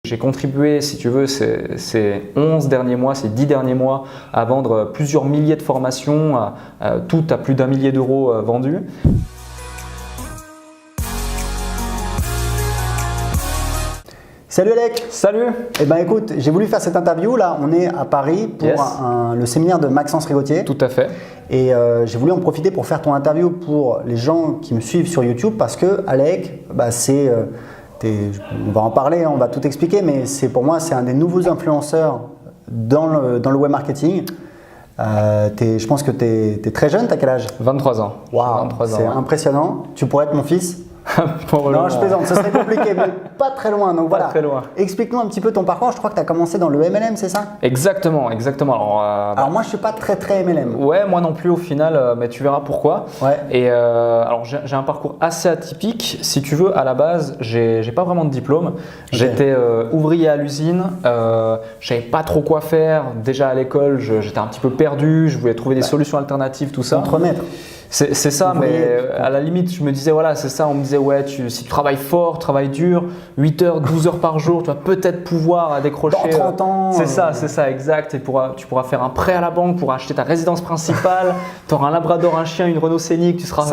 J'ai contribué, si tu veux, ces 11 derniers mois, ces 10 derniers mois à vendre plusieurs milliers de formations, toutes à plus d'1 millier d'euros vendus. Salut Alec. Salut. Eh ben écoute, j'ai voulu faire cette interview là, on est à Paris pour le séminaire de Maxence Rigotier. Tout à fait. Et j'ai voulu en profiter pour faire ton interview pour les gens qui me suivent sur YouTube parce que Alec, on va en parler, on va tout expliquer, mais pour moi c'est un des nouveaux influenceurs dans le web marketing. Je pense que tu es très jeune, tu as quel âge? 23 ans. Waouh, c'est impressionnant. Tu pourrais être mon fils? Non, je plaisante, ce serait compliqué, mais pas très loin. Donc voilà. Très loin. Explique-nous un petit peu ton parcours. Je crois que tu as commencé dans le MLM, c'est ça? Exactement. Alors moi, je suis pas très MLM. Ouais, moi non plus au final, mais tu verras pourquoi. Ouais. Et alors j'ai un parcours assez atypique. Si tu veux, à la base, j'ai pas vraiment de diplôme. Okay. J'étais ouvrier à l'usine. Je savais pas trop quoi faire. Déjà à l'école, j'étais un petit peu perdu. Je voulais trouver des solutions alternatives, tout ça. Contremaître. C'est ça, mais à la limite, je me disais, voilà, c'est ça, on me disait, ouais, si tu travailles fort, travailles dur, 8 heures, 12 heures par jour, tu vas peut-être pouvoir décrocher. Dans 30 ans. C'est ça, exact. Et tu pourras faire un prêt à la banque pour acheter ta résidence principale, tu auras un Labrador, un chien, une Renault Scénic, tu seras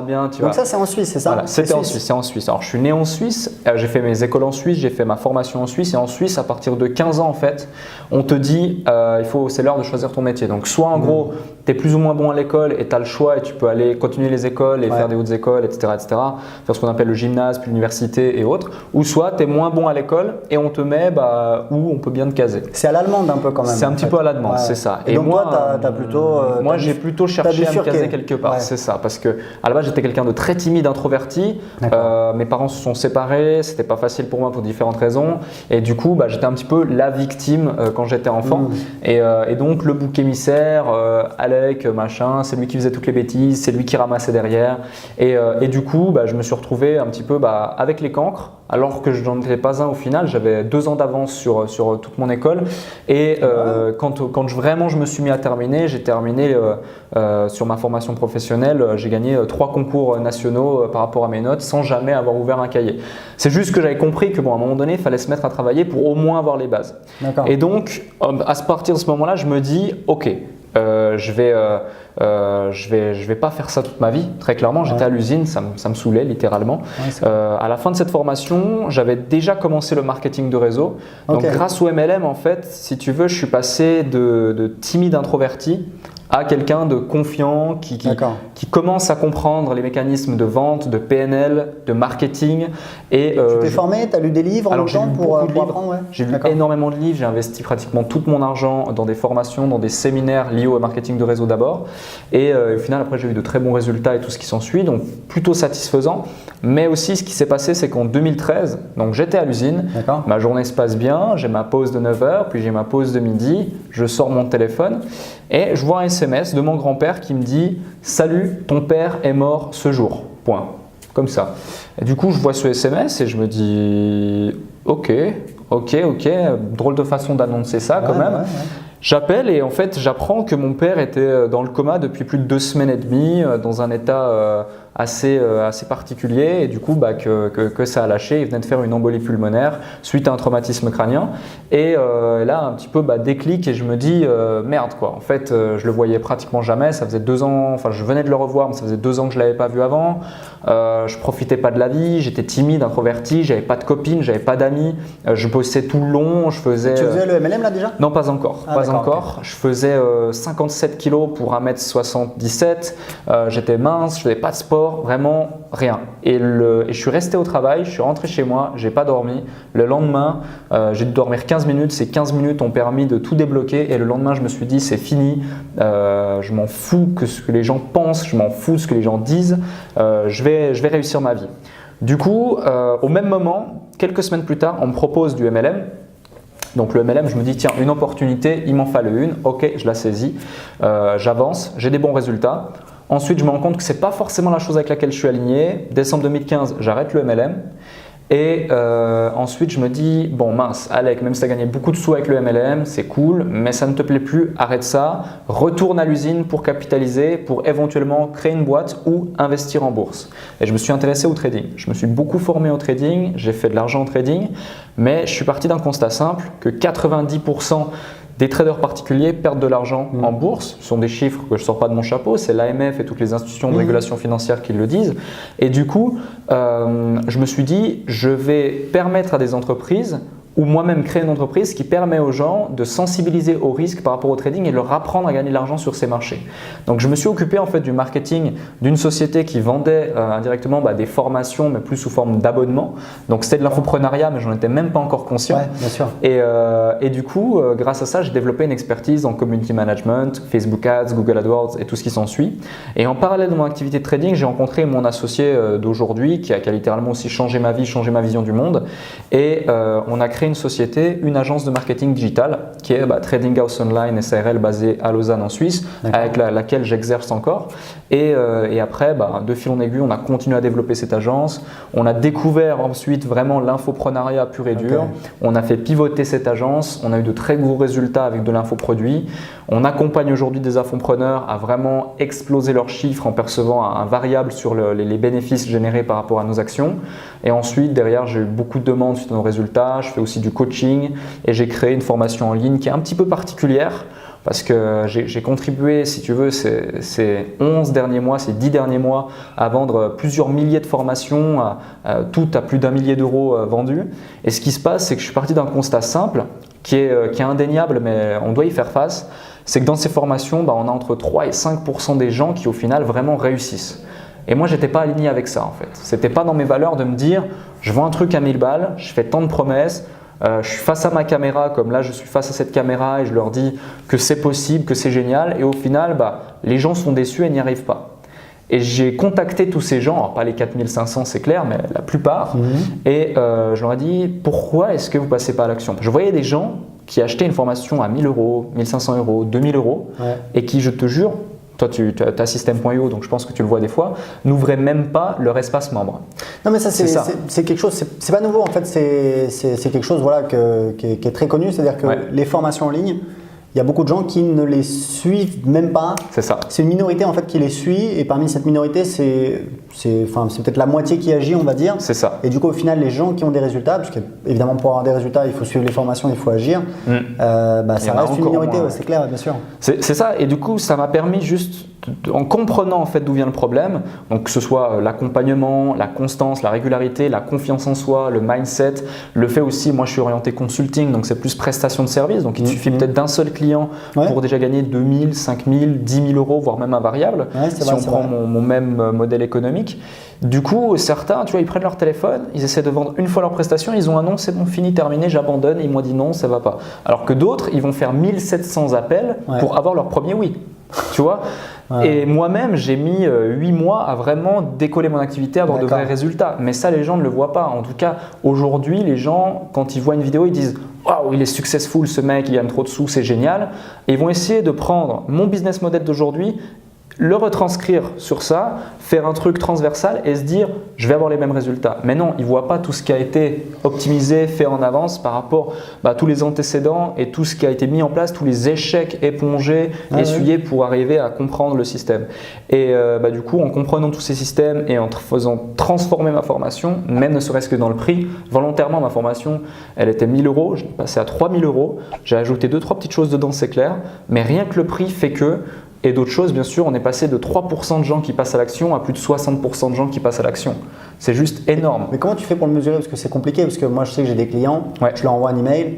bien. Donc ça, c'est en Suisse, c'est ça? Voilà, c'est en Suisse. Alors, je suis né en Suisse, j'ai fait mes écoles en Suisse, j'ai fait ma formation en Suisse. Et en Suisse, à partir de 15 ans, en fait, on te dit, c'est l'heure de choisir ton métier. Donc, soit en gros, tu es plus ou moins bon à l'école et tu as le choix et tu peux aller continuer les écoles et faire des hautes écoles, etc., faire ce qu'on appelle le gymnase, puis l'université et autres, ou soit tu es moins bon à l'école et on te met où on peut bien te caser. C'est à l'allemande un peu quand même. C'est un petit peu à l'allemande, c'est ça. Et donc moi, moi j'ai plutôt cherché à me caser quelque part, c'est ça, parce que à la base j'étais quelqu'un de très timide, introverti, mes parents se sont séparés, c'était pas facile pour moi pour différentes raisons, et du coup j'étais un petit peu la victime quand j'étais enfant, et donc le bouc émissaire, Alec, machin, c'est lui qui faisait toutes les bêtises, c'est lui qui ramassait derrière et du coup je me suis retrouvé un petit peu avec les cancres alors que je n'en étais pas un au final. J'avais 2 ans d'avance sur toute mon école et quand vraiment je me suis mis à terminer, j'ai terminé sur ma formation professionnelle, j'ai gagné 3 concours nationaux par rapport à mes notes sans jamais avoir ouvert un cahier. C'est juste que j'avais compris que à un moment donné il fallait se mettre à travailler pour au moins avoir les bases. Et donc à partir de ce moment-là je me dis ok, je vais pas faire ça toute ma vie, très clairement. J'étais à l'usine, ça me saoulait littéralement. À la fin de cette formation, j'avais déjà commencé le marketing de réseau. Donc grâce au MLM, en fait, si tu veux, je suis passé de timide introverti à quelqu'un de confiant qui commence à comprendre les mécanismes de vente, de PNL, de marketing. Et, tu t'es formé, tu as lu des livres en même temps pour apprendre? J'ai lu énormément de livres, j'ai investi pratiquement tout mon argent dans des formations, dans des séminaires liés au marketing de réseau d'abord. Et au final, après, j'ai eu de très bons résultats et tout ce qui s'ensuit, donc plutôt satisfaisant. Mais aussi, ce qui s'est passé, c'est qu'en 2013, donc j'étais à l'usine, ma journée se passe bien, j'ai ma pause de 9 h, puis j'ai ma pause de midi, je sors mon téléphone et je vois un SMS de mon grand-père qui me dit « Salut, ton père est mort ce jour. » Point. Comme ça. Et du coup, je vois ce SMS et je me dis « Ok, drôle de façon d'annoncer ça quand même. » J'appelle et en fait, j'apprends que mon père était dans le coma depuis plus de 2 semaines et demie, dans un état assez particulier et du coup que ça a lâché. Il venait de faire une embolie pulmonaire suite à un traumatisme crânien et là un petit peu déclic et je me dis merde quoi. En fait, je le voyais pratiquement jamais. Ça faisait 2 ans, enfin je venais de le revoir, mais ça faisait 2 ans que je l'avais pas vu avant. Je profitais pas de la vie, j'étais timide, introverti, j'avais pas de copines, j'avais pas d'amis. Je bossais tout le long, je faisais. Tu faisais le MLM là déjà? Non, pas encore. Encore. Je faisais 57 kilos pour 1m77. J'étais mince, je faisais pas de sport, vraiment rien. Et je suis resté au travail, je suis rentré chez moi, j'ai pas dormi. Le lendemain, j'ai dû dormir 15 minutes. Ces 15 minutes ont permis de tout débloquer. Et le lendemain, je me suis dit, c'est fini. Je m'en fous que ce que les gens pensent, je m'en fous ce que les gens disent. Je vais réussir ma vie. Du coup, au même moment, quelques semaines plus tard, on me propose du MLM. Donc le MLM, je me dis tiens, une opportunité, il m'en fallait une, ok, je la saisis, j'avance, j'ai des bons résultats. Ensuite, je me rends compte que ce n'est pas forcément la chose avec laquelle je suis aligné. Décembre 2015, j'arrête le MLM. Et ensuite, je me dis, bon mince, Alec, même si tu as gagné beaucoup de sous avec le MLM, c'est cool, mais ça ne te plaît plus, arrête ça, retourne à l'usine pour capitaliser, pour éventuellement créer une boîte ou investir en bourse. Et je me suis intéressé au trading. Je me suis beaucoup formé au trading, j'ai fait de l'argent au trading, Mais je suis parti d'un constat simple que 90% des traders particuliers perdent de l'argent en bourse. Ce sont des chiffres que je ne sors pas de mon chapeau, c'est l'AMF et toutes les institutions de régulation financière qui le disent. Et du coup, je me suis dit, je vais permettre à des entreprises ou moi-même créer une entreprise qui permet aux gens de sensibiliser au risque par rapport au trading et leur apprendre à gagner de l'argent sur ces marchés. Donc je me suis occupé en fait du marketing d'une société qui vendait indirectement des formations mais plus sous forme d'abonnement. Donc c'était de l'infoprenariat mais j'en étais même pas encore conscient. Ouais, bien sûr. Et du coup, grâce à ça, j'ai développé une expertise en community management, Facebook Ads, Google AdWords et tout ce qui s'ensuit. Et en parallèle de mon activité de trading, j'ai rencontré mon associé d'aujourd'hui qui a littéralement aussi changé ma vie, changé ma vision du monde. Et on a créé une société, une agence de marketing digital qui est Trading House Online SARL basée à Lausanne en Suisse, avec laquelle j'exerce encore. Et après, de fil en aiguille, on a continué à développer cette agence. On a découvert ensuite vraiment l'infoprenariat pur et dur. On a fait pivoter cette agence. On a eu de très gros résultats avec de l'infoproduit. On accompagne aujourd'hui des infopreneurs à vraiment exploser leurs chiffres en percevant un variable sur les bénéfices générés par rapport à nos actions. Et ensuite, derrière, j'ai eu beaucoup de demandes suite à nos résultats. Je fais aussi du coaching et j'ai créé une formation en ligne qui est un petit peu particulière parce que j'ai contribué, si tu veux, ces 11 derniers mois, ces 10 derniers mois à vendre plusieurs milliers de formations, toutes à plus d'1 millier d'euros vendus. Et ce qui se passe, c'est que je suis parti d'un constat simple qui est indéniable, mais on doit y faire face. C'est que dans ces formations, on a entre 3 et 5% des gens qui au final vraiment réussissent. Et moi, j'étais pas aligné avec ça en fait. C'était pas dans mes valeurs de me dire, je vends un truc à 1000 balles, je fais tant de promesses, je suis face à ma caméra comme là je suis face à cette caméra et je leur dis que c'est possible, que c'est génial et au final, les gens sont déçus et n'y arrivent pas. Et j'ai contacté tous ces gens, alors pas les 4500 c'est clair, mais la plupart, et je leur ai dit pourquoi est-ce que vous passez pas à l'action? Je voyais des gens qui achetaient une formation à 1000 euros, 1500 euros, 2000 euros et qui, je te jure, toi, tu as System.io, donc je pense que tu le vois des fois, n'ouvraient même pas leur espace membre. Non, mais ça, c'est quelque chose, c'est pas nouveau en fait, c'est quelque chose qui est très connu, c'est-à-dire que les formations en ligne, il y a beaucoup de gens qui ne les suivent même pas. C'est ça. C'est une minorité en fait qui les suit et parmi cette minorité, c'est peut-être la moitié qui agit, on va dire. C'est ça. Et du coup, au final, les gens qui ont des résultats, parce qu'évidemment pour avoir des résultats, il faut suivre les formations, il faut agir, ça reste une minorité, c'est clair, bien sûr. C'est ça, et du coup, ça m'a permis juste, en comprenant en fait d'où vient le problème, donc que ce soit l'accompagnement, la constance, la régularité, la confiance en soi, le mindset, le fait aussi, moi je suis orienté consulting, donc c'est plus prestation de service, donc il suffit peut-être d'un seul client pour déjà gagner 2000, 5000, 10 000 euros, voire même un variable, si on prend mon même modèle économique. Du coup, certains, tu vois, ils prennent leur téléphone, ils essaient de vendre une fois leur prestation, ils ont un non, c'est bon, fini, terminé, j'abandonne, et ils m'ont dit non, ça va pas. Alors que d'autres, ils vont faire 1700 appels pour avoir leur premier oui. Tu vois. Et moi-même, j'ai mis 8 mois à vraiment décoller mon activité, avoir de vrais résultats. Mais ça, les gens ne le voient pas. En tout cas, aujourd'hui, les gens, quand ils voient une vidéo, ils disent « Waouh, il est successful, ce mec, il gagne trop de sous, c'est génial ». Et ils vont essayer de prendre mon business model d'aujourd'hui, le retranscrire sur ça, faire un truc transversal et se dire je vais avoir les mêmes résultats. Mais non, ils ne voient pas tout ce qui a été optimisé, fait en avance par rapport à tous les antécédents et tout ce qui a été mis en place, tous les échecs épongés, essuyés pour arriver à comprendre le système. Et du coup, en comprenant tous ces systèmes et en faisant transformer ma formation, même ne serait-ce que dans le prix, volontairement ma formation, elle était 1000 euros, j'ai passé à 3000 euros, j'ai ajouté 2-3 petites choses dedans, c'est clair, mais rien que le prix fait que. Et d'autres choses, bien sûr, on est passé de 3% de gens qui passent à l'action à plus de 60% de gens qui passent à l'action. C'est juste énorme. Mais comment tu fais pour le mesurer? Parce que c'est compliqué, parce que moi je sais que j'ai des clients, je leur envoie un email,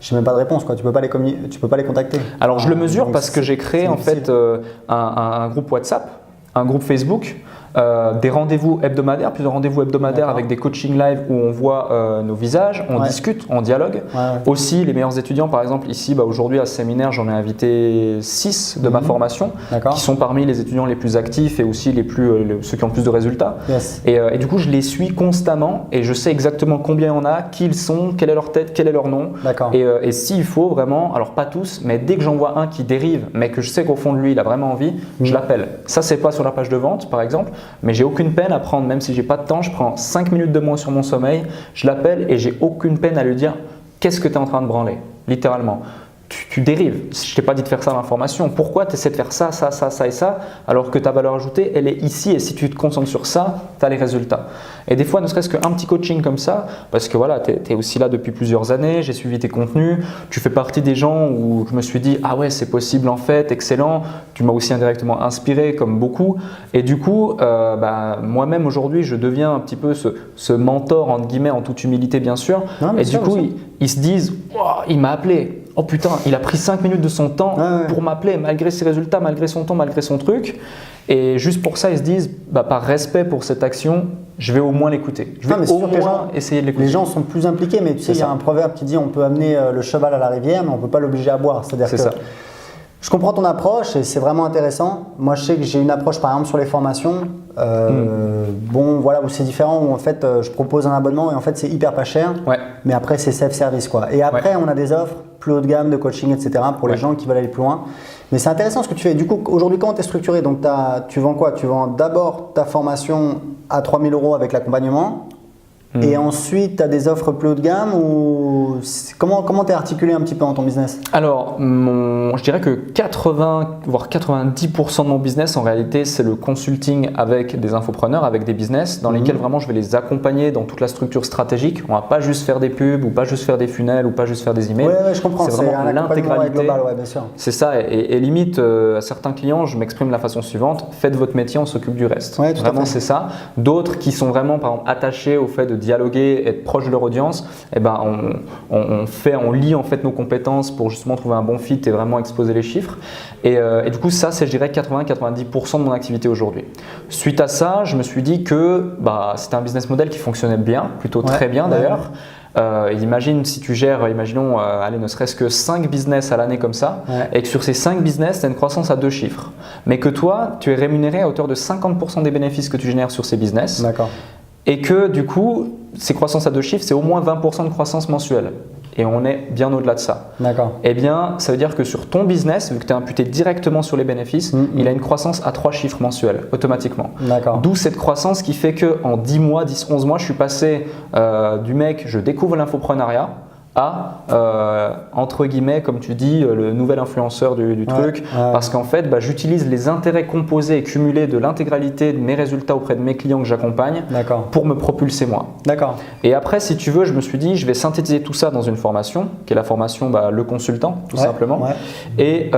je n'ai même pas de réponse, quoi. Tu peux pas les contacter. Alors je le mesure parce que j'ai créé en fait un groupe WhatsApp, un groupe Facebook, des rendez-vous hebdomadaires, plusieurs rendez-vous hebdomadaires avec des coaching live où on voit nos visages, on discute, on dialogue. Aussi, les meilleurs étudiants, par exemple, ici, aujourd'hui à ce séminaire, j'en ai invité 6 de ma formation qui sont parmi les étudiants les plus actifs et aussi ceux qui ont le plus de résultats. Et du coup, je les suis constamment et je sais exactement combien il y en a, qui ils sont, quelle est leur tête, quel est leur nom. Et s'il faut vraiment, alors pas tous, mais dès que j'en vois un qui dérive, mais que je sais qu'au fond de lui, il a vraiment envie, je l'appelle. Ça, c'est pas sur la page de vente, par exemple. Mais j'ai aucune peine à prendre, même si j'ai pas de temps, je prends 5 minutes de moins sur mon sommeil, je l'appelle et j'ai aucune peine à lui dire qu'est-ce que tu es en train de branler, littéralement. tu dérives. Je t'ai pas dit de faire ça dans la formation. Pourquoi tu essaies de faire ça, ça, ça, ça et ça, alors que ta valeur ajoutée, elle est ici, et si tu te concentres sur ça, tu as les résultats. Et des fois, ne serait-ce qu'un petit coaching comme ça, parce que voilà, tu es aussi là depuis plusieurs années, j'ai suivi tes contenus, tu fais partie des gens où je me suis dit, ah ouais, c'est possible en fait, excellent. Tu m'as aussi indirectement inspiré, comme beaucoup. Et du coup, moi-même aujourd'hui, je deviens un petit peu ce mentor, entre guillemets, en toute humilité bien sûr. Non, et du coup, ils se disent, oh, il m'a appelé. Oh putain, il a pris 5 minutes de son temps pour m'appeler, malgré ses résultats, malgré son temps, malgré son truc. Et juste pour ça, ils se disent, par respect pour cette action, je vais au moins l'écouter. Je vais au moins essayer de l'écouter. Les gens sont plus impliqués, mais tu sais, il y a un proverbe qui dit on peut amener le cheval à la rivière, mais on ne peut pas l'obliger à boire. C'est-à-dire que ça. Je comprends ton approche et c'est vraiment intéressant. Moi, je sais que j'ai une approche, par exemple, sur les formations. Bon, voilà, où c'est différent, où en fait, je propose un abonnement et en fait, c'est hyper pas cher. Mais après, c'est self-service, quoi. Et après, on a des offres plus haut de gamme de coaching, etc. pour les gens qui veulent aller plus loin. Mais c'est intéressant ce que tu fais. Du coup, aujourd'hui, comment tu es structuré? Donc, tu vends quoi? Tu vends d'abord ta formation à 3 000 € avec l'accompagnement. Et ensuite, tu as des offres plus haut de gamme ou comment tu es articulé un petit peu dans ton business? Alors, je dirais que 80 voire 90% de mon business, en réalité, c'est le consulting avec des infopreneurs, avec des business dans lesquels vraiment je vais les accompagner dans toute la structure stratégique. On ne va pas juste faire des pubs ou pas juste faire des funnels ou pas juste faire des emails. Ouais, je comprends. C'est vraiment l'intégralité. Global, bien sûr. C'est ça. Et limite, à certains clients, je m'exprime de la façon suivante: faites votre métier, on s'occupe du reste. Vraiment, c'est ça. D'autres qui sont vraiment, par exemple, attachés au fait de dialoguer, être proche de leur audience, on lie en fait nos compétences pour justement trouver un bon fit et vraiment exposer les chiffres. Et du coup, ça, c'est, je dirais, 80-90% de mon activité aujourd'hui. Suite à ça, je me suis dit que c'était un business model qui fonctionnait bien, plutôt très bien d'ailleurs. Imagine si tu gères, imaginons, ne serait-ce que 5 business à l'année comme ça, et que sur ces 5 business, tu as une croissance à 2 chiffres. Mais que toi, tu es rémunéré à hauteur de 50% des bénéfices que tu génères sur ces business. D'accord. Et que du coup, ces croissances à 2 chiffres, c'est au moins 20% de croissance mensuelle. Et on est bien au-delà de ça. D'accord. Eh bien, ça veut dire que sur ton business, vu que tu es imputé directement sur les bénéfices, il a une croissance à 3 chiffres mensuels, automatiquement. D'accord. D'où cette croissance qui fait qu'en 10 mois, 10-11 mois, je suis passé du mec, je découvre l'infoprenariat, à, entre guillemets, comme tu dis, le nouvel influenceur du truc, parce qu'en fait, j'utilise les intérêts composés et cumulés de l'intégralité de mes résultats auprès de mes clients que j'accompagne pour me propulser moi. D'accord. Et après, si tu veux, je me suis dit, je vais synthétiser tout ça dans une formation, qui est la formation Le Consultant, tout simplement. Et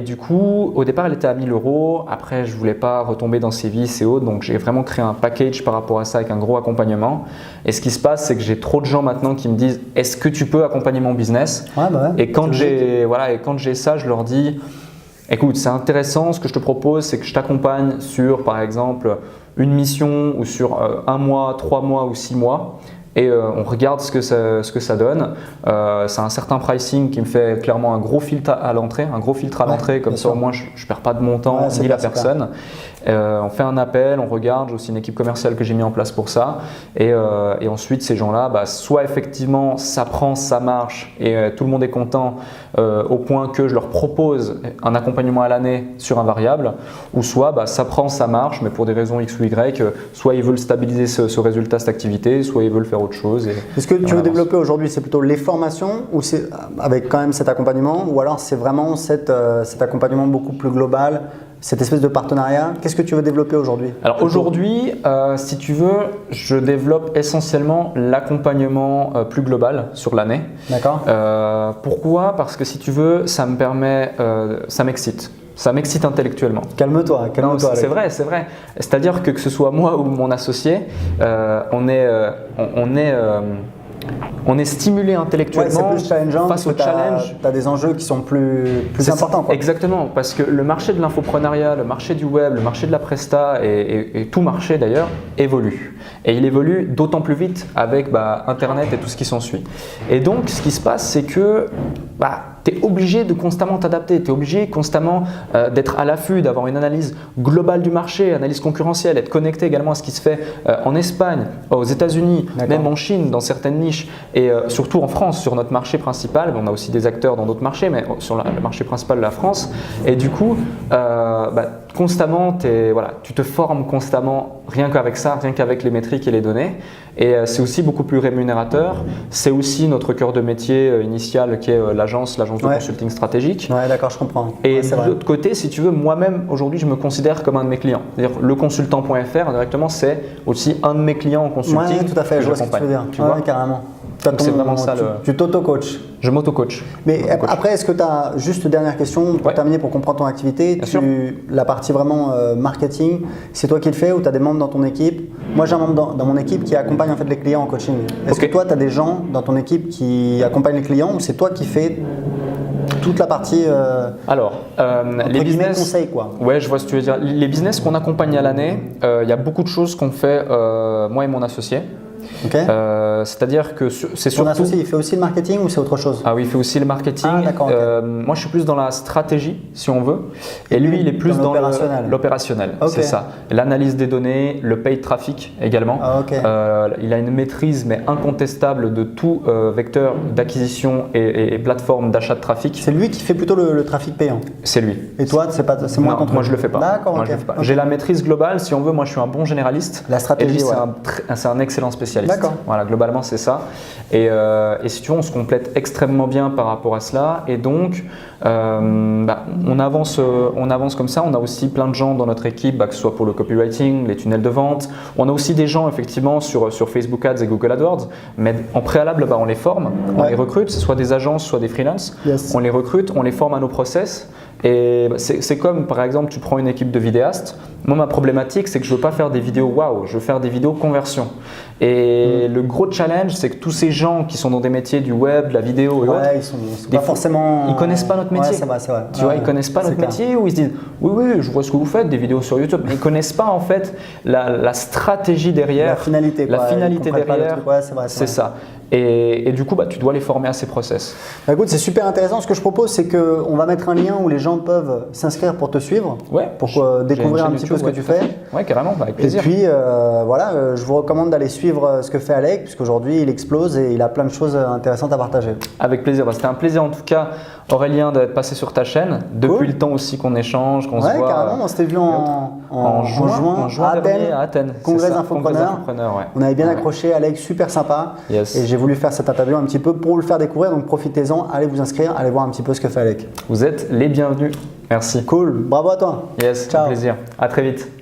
du coup, au départ, elle était à 1 000 €. Après, je voulais pas retomber dans ces vices et autres, donc j'ai vraiment créé un package par rapport à ça avec un gros accompagnement. Et ce qui se passe, c'est que j'ai trop de gens maintenant qui me disent, est-ce que tu peux accompagner mon business? Et quand j'ai ça, je leur dis, écoute, c'est intéressant, ce que je te propose, c'est que je t'accompagne sur, par exemple, une mission ou sur 1 mois, 3 mois ou 6 mois. Et on regarde ce que ça donne. C'est un certain pricing qui me fait clairement un gros filtre à l'entrée, comme ça au moins je ne perds pas de mon temps ni la personne. On fait un appel, on regarde, j'ai aussi une équipe commerciale que j'ai mis en place pour ça. Et ensuite, ces gens-là, soit effectivement ça prend, ça marche et tout le monde est content au point que je leur propose un accompagnement à l'année sur un variable, ou soit ça prend, ça marche, mais pour des raisons X ou Y, soit ils veulent stabiliser ce résultat, cette activité, soit ils veulent faire autre chose. Est-ce que tu veux développer aujourd'hui, c'est plutôt les formations ou c'est avec quand même cet accompagnement, ou alors c'est vraiment cet accompagnement beaucoup plus global, cette espèce de partenariat? Qu'est-ce que tu veux développer aujourd'hui? Alors aujourd'hui, si tu veux, je développe essentiellement l'accompagnement plus global sur l'année. D'accord. Pourquoi? Parce que si tu veux, ça me permet, ça m'excite. Ça m'excite intellectuellement. Calme-toi. C'est vrai. C'est-à-dire que ce soit moi ou mon associé, on est stimulé intellectuellement c'est plus challengeant face au challenge. Tu as des enjeux qui sont plus importants. Exactement, parce que le marché de l'infoprenariat, le marché du web, le marché de la presta et tout marché d'ailleurs évolue. Et il évolue d'autant plus vite avec Internet et tout ce qui s'ensuit. Et donc, ce qui se passe, c'est que tu es obligé de constamment t'adapter, tu es obligé constamment d'être à l'affût, d'avoir une analyse globale du marché, analyse concurrentielle, être connecté également à ce qui se fait en Espagne, aux États-Unis, même en Chine, dans certaines niches, et surtout en France, sur notre marché principal. On a aussi des acteurs dans d'autres marchés, mais sur le marché principal de la France. Et du coup, constamment, tu te formes constamment, rien qu'avec ça, rien qu'avec les métriques et les données. Et c'est aussi beaucoup plus rémunérateur. C'est aussi notre cœur de métier initial qui est l'agence de consulting stratégique. Ouais, d'accord, je comprends. Et de l'autre côté, si tu veux, moi-même, aujourd'hui, je me considère comme un de mes clients. C'est-à-dire le consultant.fr, directement, c'est aussi un de mes clients en consulting. Oui, tout à fait, je vois ce que tu veux dire. Tu vois, carrément. C'est vraiment ça. Tu t'auto-coaches. Je m'auto-coach. Mais après, est-ce que tu as, juste dernière question pour terminer, pour comprendre ton activité, la partie vraiment marketing, c'est toi qui le fais ou tu as des membres dans ton équipe? Moi, j'ai un membre dans mon équipe qui accompagne en fait les clients en coaching. Est-ce que toi, tu as des gens dans ton équipe qui accompagnent les clients ou c'est toi qui fais toute la partie les business conseils, quoi? Ouais, je vois ce que tu veux dire. Les business qu'on accompagne à l'année, il y a beaucoup de choses qu'on fait moi et mon associé. Okay. C'est-à-dire que c'est surtout… Ton associé, il fait aussi le marketing ou c'est autre chose? Ah oui, il fait aussi le marketing. Ah, d'accord, okay. Moi, je suis plus dans la stratégie, si on veut. Et lui, il est plus dans l'opérationnel. Okay. C'est ça. L'analyse des données, le paid traffic également. Ah, okay. Il a une maîtrise, mais incontestable, de tout vecteur d'acquisition et plateforme d'achat de trafic. C'est lui qui fait plutôt le trafic payant? C'est lui. Et toi, c'est moins ton truc? Moi, je le fais pas. D'accord, moi, okay. J'ai la maîtrise globale, si on veut. Moi, je suis un bon généraliste. La stratégie, et lui, c'est un excellent spécialiste. D'accord. Voilà, globalement, c'est ça. Et si tu veux, on se complète extrêmement bien par rapport à cela. Et donc, on avance comme ça. On a aussi plein de gens dans notre équipe, que ce soit pour le copywriting, les tunnels de vente. On a aussi des gens, effectivement, sur Facebook Ads et Google AdWords. Mais en préalable, on les forme, on les recrute, soit des agences, soit des freelances. Yes. On les recrute, on les forme à nos process. Et c'est comme, par exemple, tu prends une équipe de vidéastes. Moi, ma problématique, c'est que je ne veux pas faire des vidéos waouh, je veux faire des vidéos conversion. Et le gros challenge, c'est que tous ces gens qui sont dans des métiers du web, de la vidéo et autres, ils sont pas forcément… Ils ne connaissent pas notre métier. Ouais, c'est vrai. Tu vois, ils ne connaissent pas notre métier, ou ils se disent oui, je vois ce que vous faites, des vidéos sur YouTube. Mais ils ne connaissent pas en fait la stratégie derrière. La finalité. La finalité derrière. C'est ça. Et du coup, tu dois les former à ces process. Écoute, c'est super intéressant. Ce que je propose, c'est qu'on va mettre un lien où les gens peuvent s'inscrire pour te suivre, pour découvrir un petit peu ce que tu fais. Ouais, carrément, avec plaisir. Et puis, je vous recommande d'aller suivre ce que fait Alec, puisqu'aujourd'hui, il explose et il a plein de choses intéressantes à partager. Avec plaisir. C'était un plaisir, en tout cas, Aurélien, d'être passé sur ta chaîne. Depuis le temps aussi qu'on échange, qu'on se voit. Ouais, carrément. On s'était vu en juin à Athènes. Congrès Infopreneur. On avait bien accroché. Alec, super sympa. Yes. Et j'ai voulu faire cette interview un petit peu pour le faire découvrir. Donc, profitez-en. Allez vous inscrire. Allez voir un petit peu ce que fait Alec. Vous êtes les bienvenus. Merci. Cool. Bravo à toi. Yes, ciao. Un plaisir. À très vite.